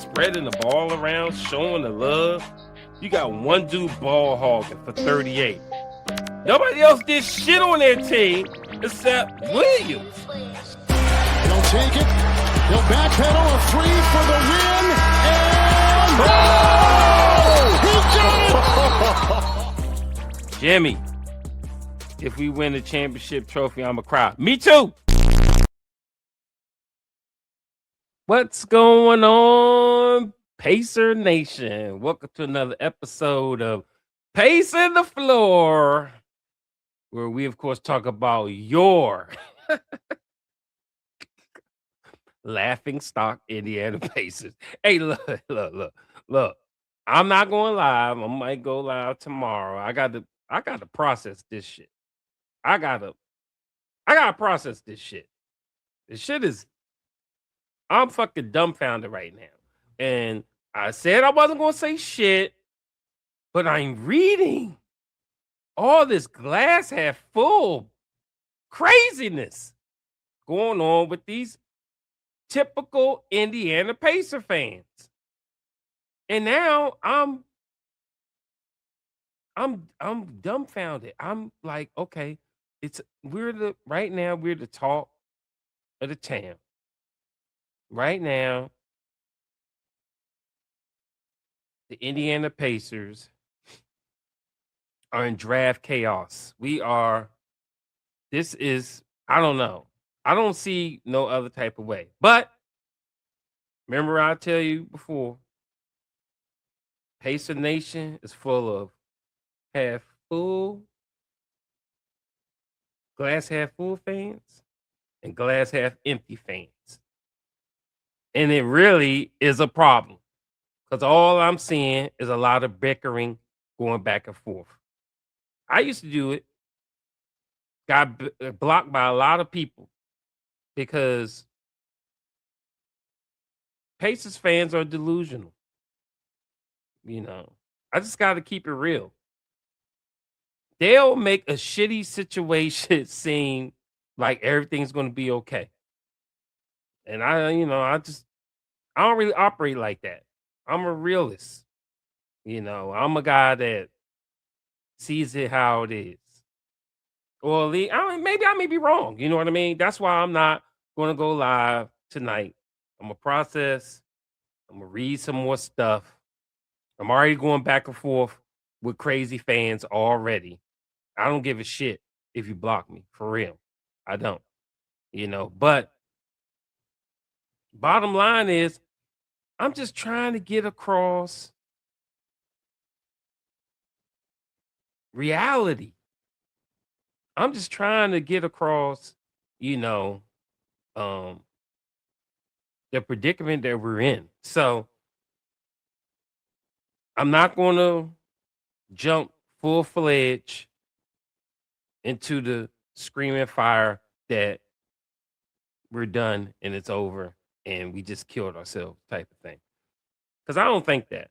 spreading the ball around, showing the love. You got one dude ball hogging for 38. Nobody else did shit on their team except Williams. He'll take it. He'll backpedal a three for the win. And he got it! Jimmy, if we win the championship trophy, I'm going to cry. Me too. What's going on, Pacer Nation? Welcome to another episode of Pacing the Floor, where we, of course, talk about your laughing stock Indiana Pacers. Hey, look. I'm not going live. I might go live tomorrow. I got to process this shit. I gotta process this shit. This shit is, I'm fucking dumbfounded right now. And I said I wasn't gonna say shit, but I'm reading all this glass half full craziness going on with these typical Indiana Pacer fans. And now I'm dumbfounded. I'm like, okay, we're the talk of the town. Right now, the Indiana Pacers are in draft chaos. I don't know. I don't see no other type of way. But remember I tell you before, Pacer Nation is full of glass half full fans and glass half empty fans. And it really is a problem because all I'm seeing is a lot of bickering going back and forth. I used to do it, got blocked by a lot of people because Pacers fans are delusional. You know, I just got to keep it real. They'll make a shitty situation seem like everything's going to be okay. And I don't really operate like that. I'm a realist. I'm a guy that sees it how it is. Or maybe I may be wrong. You know what I mean? That's why I'm not going to go live tonight. I'm going to process. I'm going to read some more stuff. I'm already going back and forth with crazy fans already. I don't give a shit if you block me, for real. I don't. But bottom line is, I'm just trying to get across reality. I'm just trying to get across, the predicament that we're in. So I'm not going to jump full-fledged into the screaming fire that we're done and it's over and we just killed ourselves type of thing. Because I don't think that.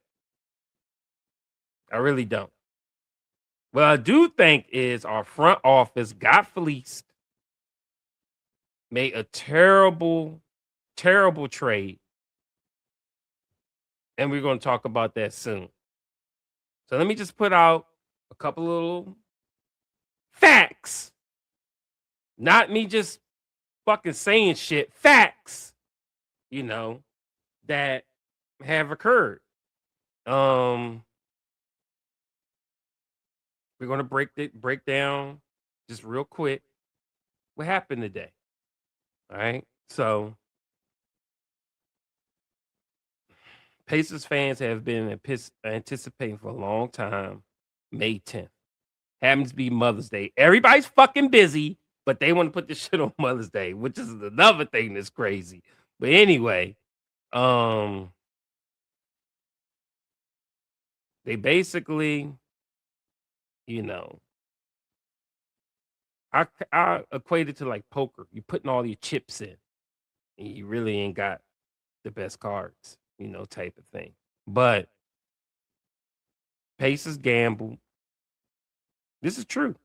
I really don't. What I do think is our front office got fleeced, made a terrible, terrible trade, and we're going to talk about that soon. So let me just put out a couple little facts. Not me just fucking saying shit. Facts, that have occurred. We're going to break down just real quick what happened today. All right. So Pacers fans have been anticipating for a long time. May 10th happens to be Mother's Day. Everybody's fucking busy, but they want to put this shit on Mother's Day, which is another thing that's crazy. But anyway, they basically, I equate it to like poker. You're putting all your chips in, and you really ain't got the best cards, type of thing. But Pacers gamble. This is true.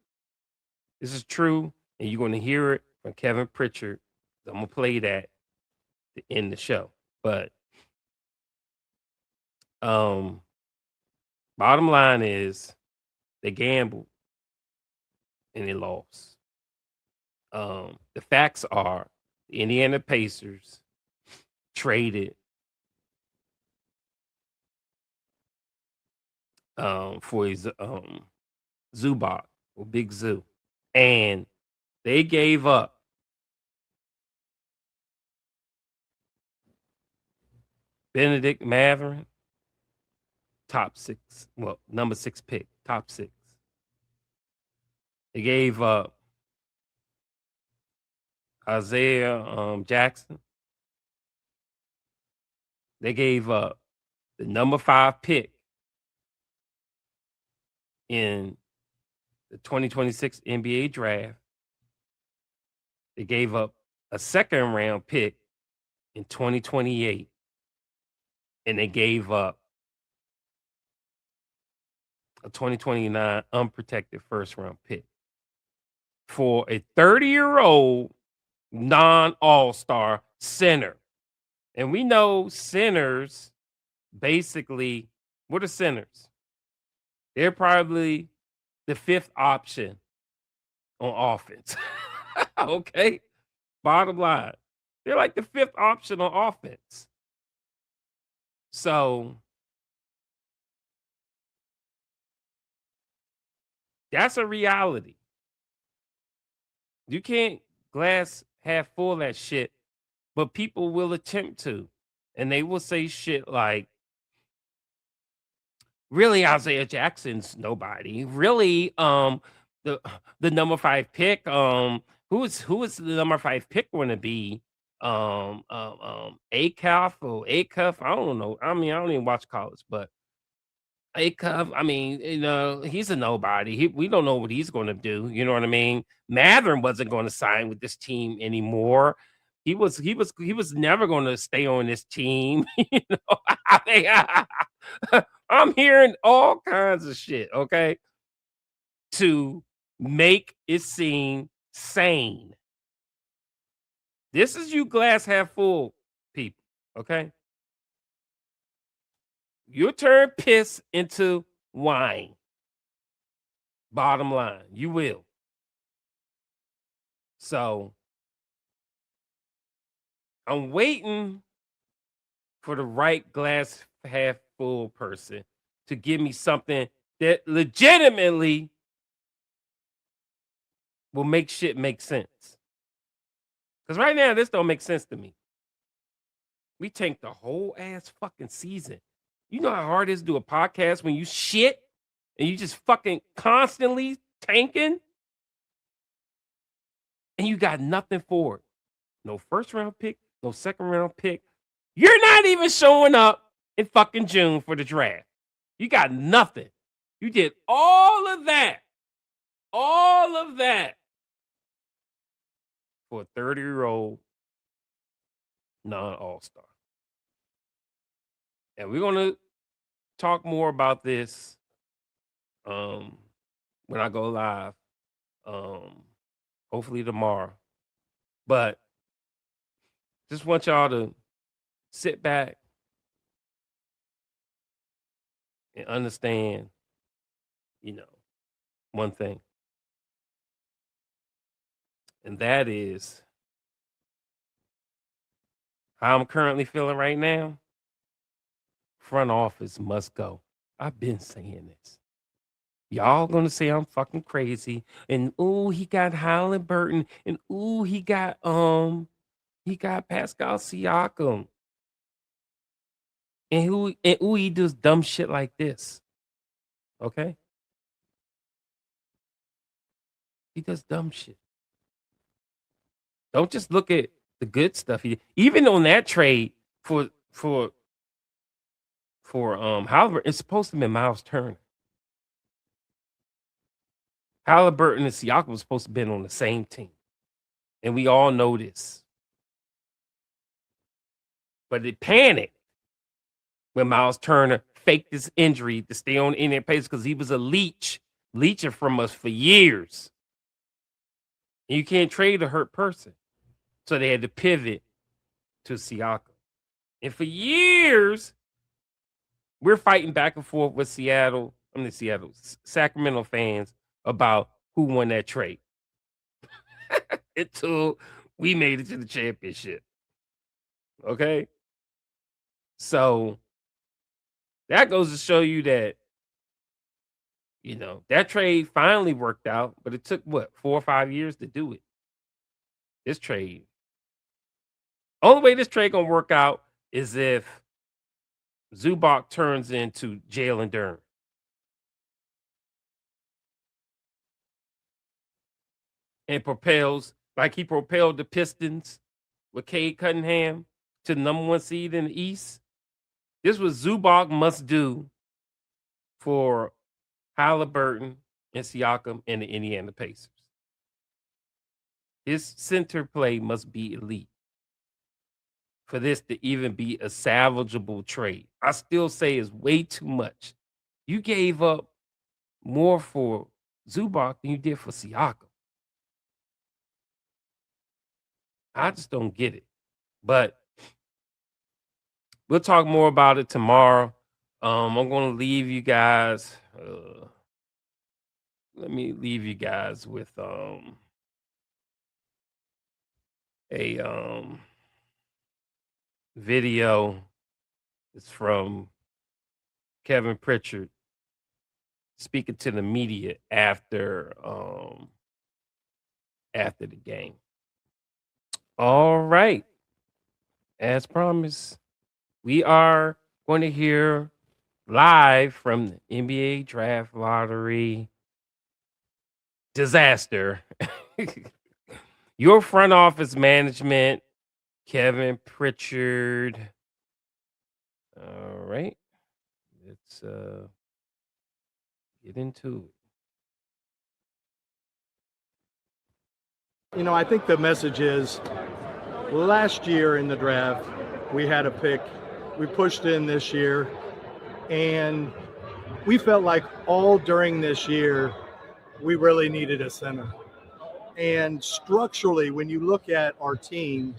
This is true, and you're going to hear it from Kevin Pritchard. I'm going to play that to end the show. But Um, Bottom line is they gambled and they lost. The facts are the Indiana Pacers traded for his Zubac or Big Zoo, and they gave up Benedict Matherin, top 6, well, number 6 pick, top 6. They gave up Isaiah Jackson. They gave up the number 5 pick in the 2026 NBA draft. They gave up a second round pick in 2028. And they gave up a 2029 unprotected first round pick for a 30-year-old non-all-star center. And we know centers basically, what are centers? They're probably the 5th option on offense. Okay? Bottom line. They're like the 5th option on offense. So that's a reality. You can't glass half full that shit, but people will attempt to. And they will say shit like, really, Isaiah Jackson's nobody. Really, the number 5 pick, who is the number 5 pick going to be? Acuff or Acuff? I don't know. I mean, I don't even watch college, but Acuff, I mean, he's a nobody. We don't know what he's going to do. You know what I mean? Matherin wasn't going to sign with this team anymore. He was never going to stay on this team. You know, I mean, I'm hearing all kinds of shit, okay, to make it seem sane. This is you glass half full people, okay? You turn piss into wine. Bottom line, you will. So I'm waiting for the right glass half full person to give me something that legitimately will make shit make sense. Because right now, this don't make sense to me. We tanked the whole ass fucking season. You know how hard it is to do a podcast when you shit and you just fucking constantly tanking and you got nothing for it. No first round pick, no second round pick. You're not even showing up in fucking June for the draft. You got nothing. You did all of that for a 30-year-old non-all-star. And we're going to talk more about this when I go live, hopefully tomorrow. But just want y'all to sit back and understand, one thing. And that is how I'm currently feeling right now. Front office must go. I've been saying this. Y'all gonna say I'm fucking crazy. And ooh, he got Halliburton. And ooh, he got Pascal Siakam. And ooh, he does dumb shit like this. Okay? He does dumb shit. Don't just look at the good stuff. Even on that trade for Halliburton, it's supposed to be Miles Turner. Halliburton and Siakam was supposed to be on the same team. And we all know this. But it panicked when Miles Turner faked his injury to stay on Indian Pacers because he was a leeching from us for years. And you can't trade a hurt person. So they had to pivot to Siakam. And for years, We're fighting back and forth with Sacramento fans about who won that trade until we made it to the championship. Okay? So that goes to show you that, that trade finally worked out, but it took what, 4 or 5 years to do it. This trade. Only way this trade gonna work out is if Zubac turns into Jalen Duren. And propels like he propelled the Pistons with Cade Cunningham to the number 1 seed in the East. This was Zubac must do for Halliburton and Siakam and the Indiana Pacers. His center play must be elite for this to even be a salvageable trade. I still say it's way too much. You gave up more for Zubac than you did for Siakam. I just don't get it. But we'll talk more about it tomorrow. I'm going to leave you guys. Let me leave you guys with a video. It's from Kevin Pritchard speaking to the media after the game. All right. As promised, we are going to hear live from the NBA Draft Lottery disaster. Your front office management, Kevin Pritchard. All right. Let's get into it. I think the message is last year in the draft, we had a pick. We pushed in this year, and we felt like all during this year, we really needed a center. And structurally, when you look at our team,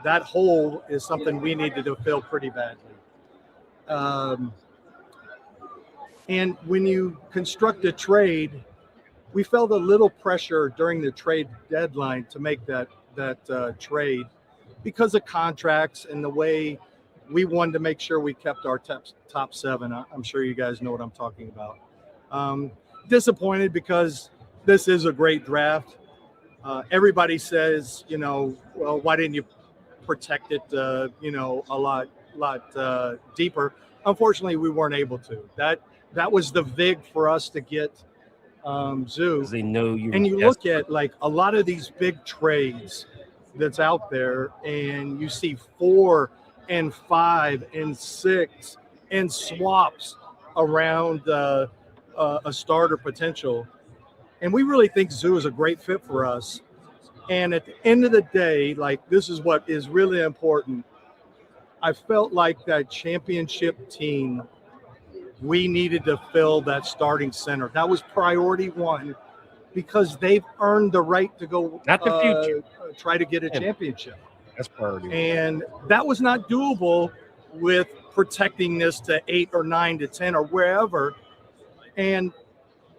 that hole is something we needed to fill pretty badly. And when you construct a trade, we felt a little pressure during the trade deadline to make that trade because of contracts and the way we wanted to make sure we kept our top 7. I'm sure you guys know what I'm talking about. Disappointed because this is a great draft. Everybody says, well, why didn't you protect it, a lot deeper? Unfortunately, we weren't able to. That was the vig for us to get Zoo. They know you. And you look at like a lot of these big trades that's out there, and you see 4 and 5 and 6 and swaps around a starter potential. And we really think Zoo is a great fit for us. And at the end of the day, like, this is what is really important. I felt like that championship team, we needed to fill that starting center. That was priority 1 because they've earned the right to go Not the future. Try to get a championship. That's priority 1. And that was not doable with protecting this to 8 or 9 to 10 or wherever. And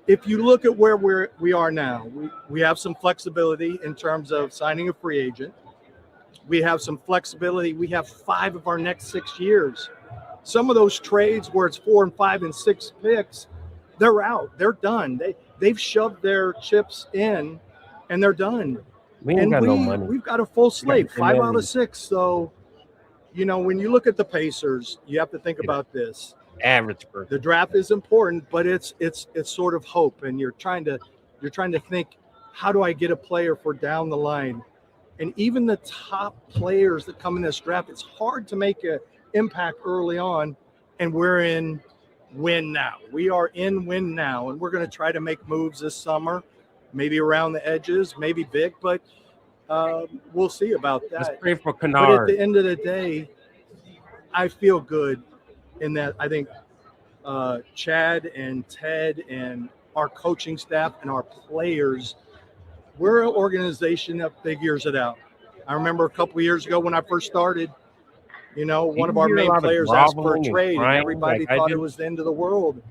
if you look at where we are now, we have some flexibility in terms of signing a free agent. We have some flexibility. We have 5 of our next 6 years. Some of those trades where it's 4 and 5 and 6 picks, they're out. They're done. They've shoved their chips in, and they're done. We ain't got no money. We've got a full slate, 5 out of 6. So, when you look at the Pacers, you have to think about this. Average person. The draft is important, but it's sort of hope, and you're trying to think, how do I get a player for down the line? And even the top players that come in this draft, it's hard to make an impact early on, and we're in win now. We are in win now, and we're going to try to make moves this summer, maybe around the edges, maybe big, but we'll see about that. Let's pray for But Kennard. at the end of the day, I feel good in that I think Chad and Ted and our coaching staff and our players, we're an organization that figures it out. I remember a couple of years ago when I first started, You know, one You of our hear a main lot of players asked for a groveling and trade, and crying everybody like I thought it do was the end of the world.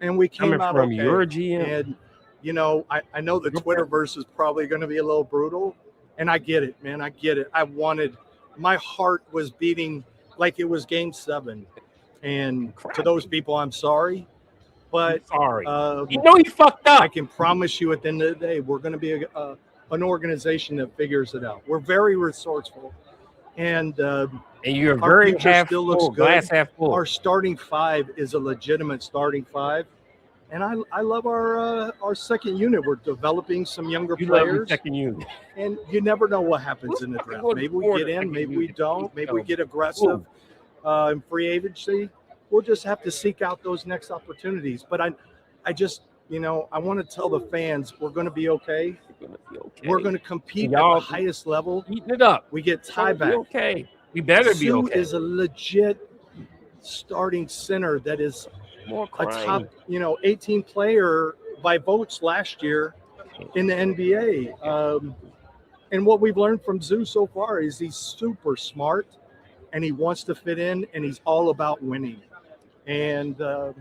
And we came coming out from your okay. GM. And, you know, I know the Your Twitterverse is probably going to be a little brutal. And I get it, man. I get it. My heart was beating like it was game 7. And to those people, I'm sorry. But sorry. You know you fucked up. I can promise you at the end of the day, we're going to be an organization that figures it out. We're very resourceful. And you're our very future half still full, looks good. glass half full. Our starting 5 is a legitimate starting 5. And I love our second unit. We're developing some younger You love your players. second unit. And you never know what happens in the draft. Maybe we get in, maybe we don't. Maybe we get aggressive in free agency. We'll just have to seek out those next opportunities. But I just, you know, I want to tell the fans we're going to be okay. We're going to compete at the highest level. Eating it up. We get tie back. Okay. We better be okay. Is a legit starting center that is a top, 18 player by votes last year in the NBA. And what we've learned from Zoo so far is he's super smart and he wants to fit in and he's all about winning. And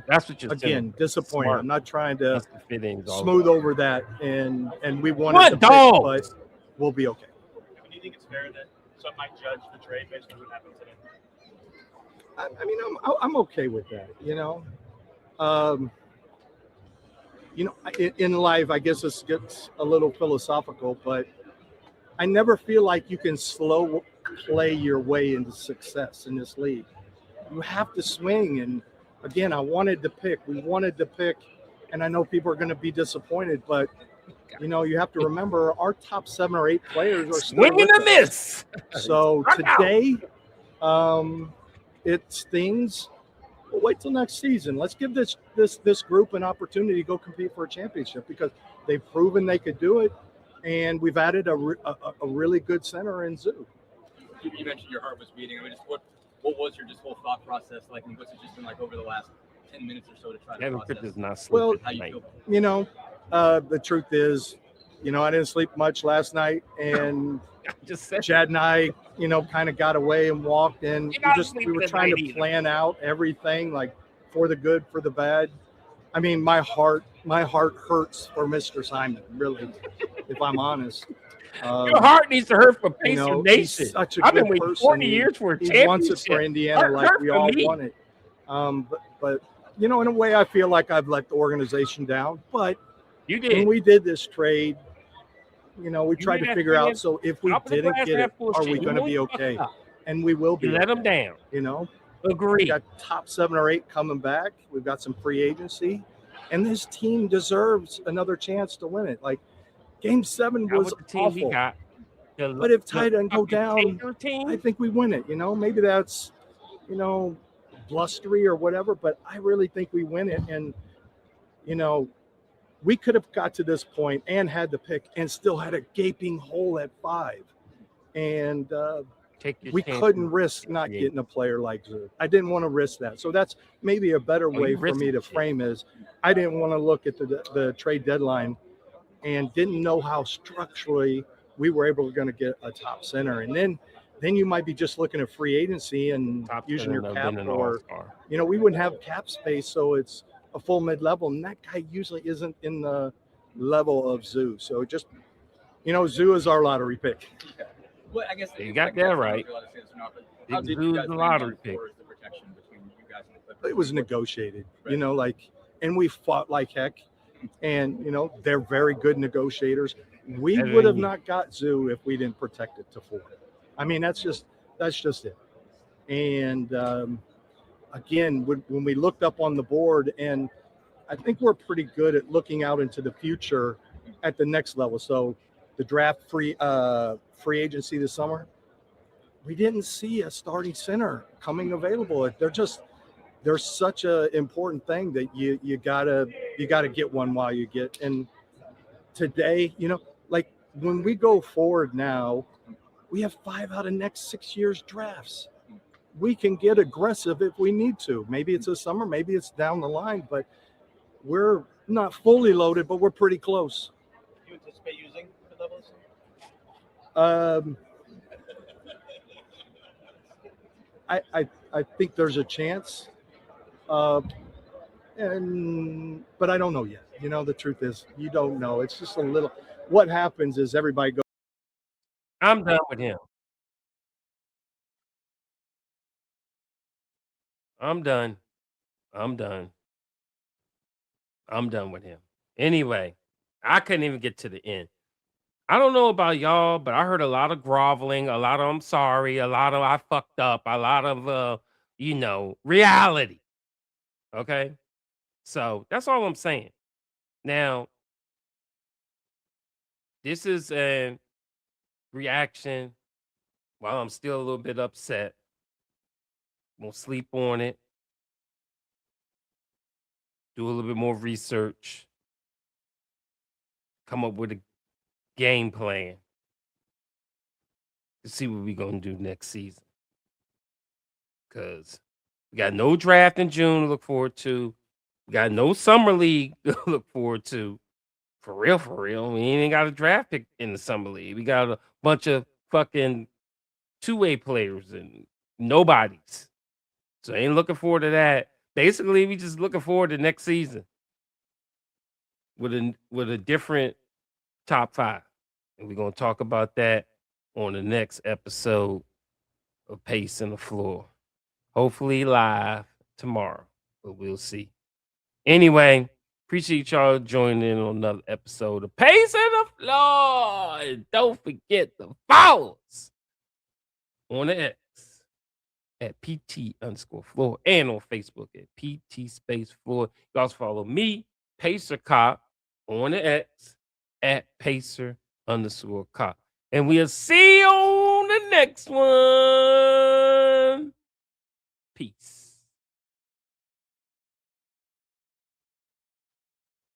that's what you're again, disappointing. Smart. I'm not trying to smooth over that. And we wanted to pick, but we'll be okay. Do you think it's fair that some might judge the trade based on what happened today? I mean, I'm okay with that. In life, I guess this gets a little philosophical, but I never feel like you can slow play your way into success in this league. You have to swing. And again, we wanted to pick, and I know people are going to be disappointed, but you have to remember our top 7 or 8 players are swinging a miss. So today, it stings. We'll wait till next season. Let's give this group an opportunity to go compete for a championship because they've proven they could do it, and we've added a really good center in Zoo. You mentioned your heart was beating. I mean, just what was your whole thought process like, and what's it just been like over the last 10 minutes or so to try to process? Well, the truth is, I didn't sleep much last night, and Chad and I, kind of got away and walked, and we were trying to plan out everything, like for the good, for the bad. I mean, my heart hurts for Mr. Simon, really, if I'm honest. Your heart needs to hurt for Pacer Nation. He's such a good person. 40 years for a championship. He wants it for Indiana like we all want it. But in a way, I feel like I've let the organization down. But you did. When we did this trade, we tried to figure out. So if we didn't get it, are we going to be okay? And we will be. You let them down. Agree. We got top 7 or 8 coming back. We've got some free agency, and this team deserves another chance to win it. Like Game 7 was awful. But if Tide doesn't go down, I think we win it. Maybe that's blustery or whatever, but I really think we win it. And we could have got to this point and had the pick and still had a gaping hole at 5. And we couldn't risk not getting a player like Zoo. I didn't want to risk that. So that's maybe a better way for me to frame is I didn't want to look at the trade deadline and didn't know how structurally we were going to get a top center. And then you might be just looking at free agency and using your cap, or we wouldn't have cap space, so it's a full mid-level, and that guy usually isn't in the level of Zoo. So just Zoo is our lottery pick. Well, I guess you got that right. Zoo is the lottery pick. It was negotiated, and we fought like heck. And they're very good negotiators. We would have not got Zoo if we didn't protect it to 4. I mean, that's just it. And again, when we looked up on the board, and I think we're pretty good at looking out into the future at the next level. So the draft free agency this summer, we didn't see a starting center coming available. They're such an important thing that you gotta get one while you get. And today, like when we go forward now, we have 5 out of next 6 years drafts. We can get aggressive if we need to. Maybe it's this summer, maybe it's down the line, but we're not fully loaded, but we're pretty close. Do you anticipate using the levels? I think there's a chance. But I don't know yet. You know, the truth is, you don't know. It's just a little. What happens is everybody goes. I'm done with him. I'm done. I'm done. I'm done with him. Anyway, I couldn't even get to the end. I don't know about y'all, but I heard a lot of groveling, a lot of I'm sorry, a lot of I fucked up, a lot of reality. Okay? So that's all I'm saying. Now, this is a reaction while I'm still a little bit upset. Won't sleep on it. Do a little bit more research. Come up with a game plan to see what we're gonna do next season. Cause we got no draft in June to look forward to. We got no summer league to look forward to. For real. We ain't got a draft pick in the summer league. We got a bunch of fucking two-way players and nobodies. So ain't looking forward to that. Basically, we just looking forward to next season with a different top 5. And we're gonna talk about that on the next episode of Pace and the Floor. Hopefully live tomorrow, but we'll see. Anyway, appreciate y'all joining in on another episode of Pace and the Floor. And don't forget to follow us on the X at PT_floor and on Facebook at PT_floor. You can also follow me, Pacer Cop, on the X at Pacer_cop. And we'll see you on the next one. Peace.